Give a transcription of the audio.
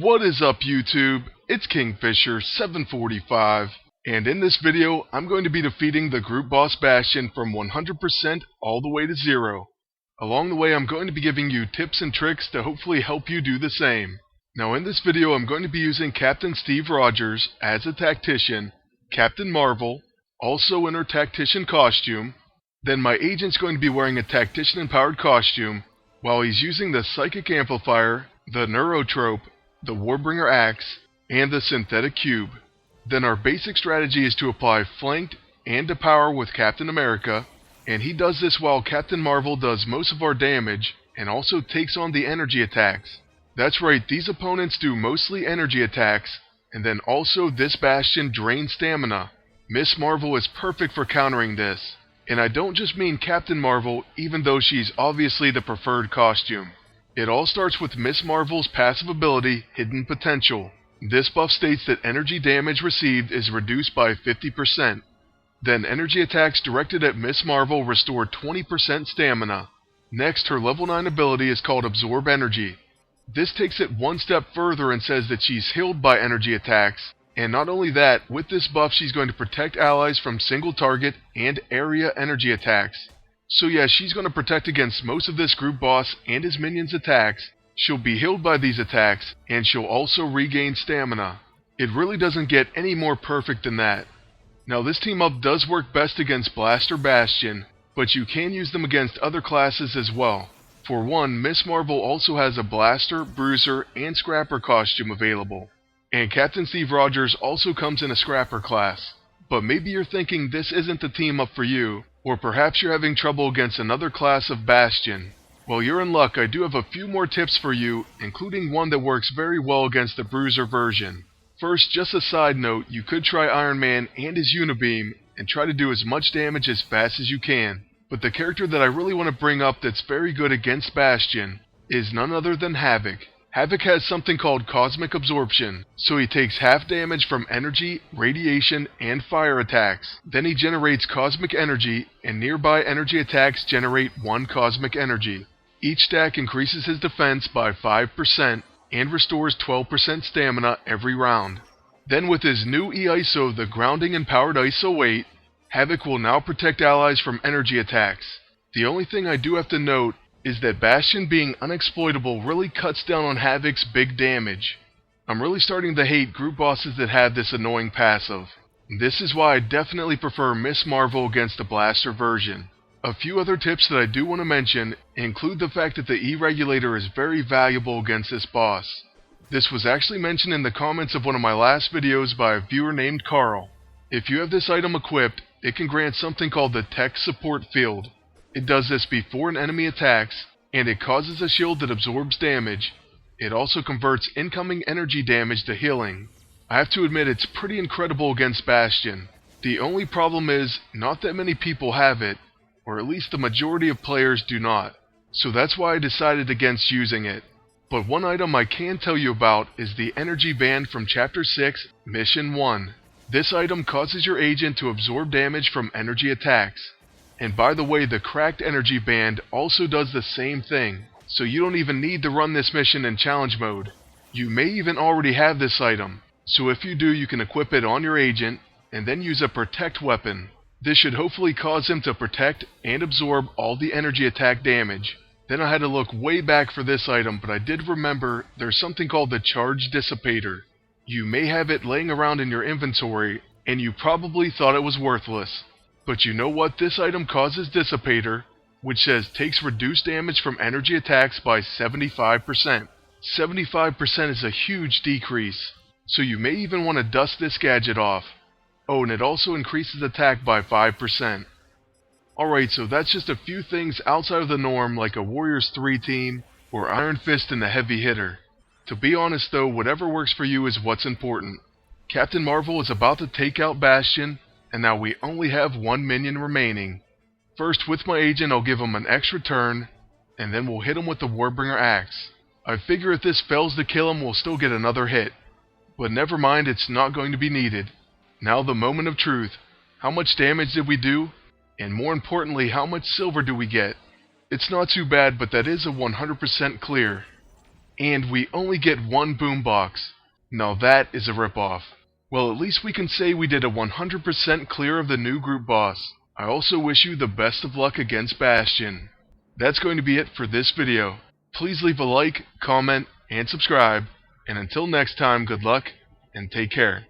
What is up, YouTube? It's Kingfisher745, and in this video I'm going to be defeating the Group Boss Bastion from 100% all the way to 0. Along the way I'm going to be giving you tips and tricks to hopefully help you do the same. Now in this video I'm going to be using Captain Steve Rogers as a tactician, Captain Marvel, also in her tactician costume, then my agent's going to be wearing a tactician empowered costume, while he's using the Psychic Amplifier, the Neurotrope, the Warbringer Axe, and the Synthetic Cube. Then our basic strategy is to apply Flanked and Depower with Captain America, and he does this while Captain Marvel does most of our damage, and also takes on the energy attacks. That's right, these opponents do mostly energy attacks, and then also this Bastion drains stamina. Miss Marvel is perfect for countering this. And I don't just mean Captain Marvel, even though she's obviously the preferred costume. It all starts with Miss Marvel's passive ability, Hidden Potential. This buff states that energy damage received is reduced by 50%. Then energy attacks directed at Miss Marvel restore 20% stamina. Next, her level 9 ability is called Absorb Energy. This takes it one step further and says that she's healed by energy attacks. And not only that, with this buff she's going to protect allies from single target and area energy attacks. So yeah, she's going to protect against most of this group boss and his minions' attacks. She'll be healed by these attacks, and she'll also regain stamina. It really doesn't get any more perfect than that. Now this team up does work best against Blaster Bastion, but you can use them against other classes as well. For one, Miss Marvel also has a Blaster, Bruiser, and Scrapper costume available. And Captain Steve Rogers also comes in a Scrapper class. But maybe you're thinking this isn't the team up for you, or perhaps you're having trouble against another class of Bastion. Well, you're in luck. I do have a few more tips for you, including one that works very well against the Bruiser version. First, just a side note, you could try Iron Man and his Unibeam, and try to do as much damage as fast as you can. But the character that I really want to bring up that's very good against Bastion is none other than Havoc. Havoc has something called Cosmic Absorption, so he takes half damage from energy, radiation, and fire attacks. Then he generates cosmic energy, and nearby energy attacks generate 1 cosmic energy. Each stack increases his defense by 5%, and restores 12% stamina every round. Then with his new E-ISO, the Grounding Empowered ISO 8, Havoc will now protect allies from energy attacks. The only thing I do have to note is that Bastion being unexploitable really cuts down on Havoc's big damage. I'm really starting to hate group bosses that have this annoying passive. This is why I definitely prefer Miss Marvel against the Blaster version. A few other tips that I do want to mention include the fact that the E-Regulator is very valuable against this boss. This was actually mentioned in the comments of one of my last videos by a viewer named Carl. If you have this item equipped, it can grant something called the Tech Support Field. It does this before an enemy attacks, and it causes a shield that absorbs damage. It also converts incoming energy damage to healing. I have to admit it's pretty incredible against Bastion. The only problem is, not that many people have it, or at least the majority of players do not. So that's why I decided against using it. But one item I can tell you about is the Energy Band from Chapter 6, Mission 1. This item causes your agent to absorb damage from energy attacks. And by the way, the Cracked Energy Band also does the same thing, so you don't even need to run this mission in challenge mode. You may even already have this item, so if you do, you can equip it on your agent, and then use a Protect weapon. This should hopefully cause him to protect and absorb all the energy attack damage. Then I had to look way back for this item, but I did remember there's something called the Charge Dissipator. You may have it laying around in your inventory, and you probably thought it was worthless. But you know what? This item causes Dissipator, which says takes reduced damage from energy attacks by 75%. 75% is a huge decrease, so you may even want to dust this gadget off. Oh, and it also increases attack by 5%. Alright, so that's just a few things outside of the norm like a Warriors 3 team, or Iron Fist and the Heavy Hitter. To be honest though, whatever works for you is what's important. Captain Marvel is about to take out Bastion, and now we only have 1 minion remaining. First, with my agent, I'll give him an extra turn, and then we'll hit him with the Warbringer Axe. I figure if this fails to kill him, we'll still get another hit. But never mind, it's not going to be needed. Now the moment of truth. How much damage did we do? And more importantly, how much silver do we get? It's not too bad, but that is a 100% clear. and we only get one boombox. Now that is a ripoff. Well, at least we can say we did a 100% clear of the new group boss. I also wish you the best of luck against Bastion. That's going to be it for this video. Please leave a like, comment, and subscribe. And until next time, good luck, and take care.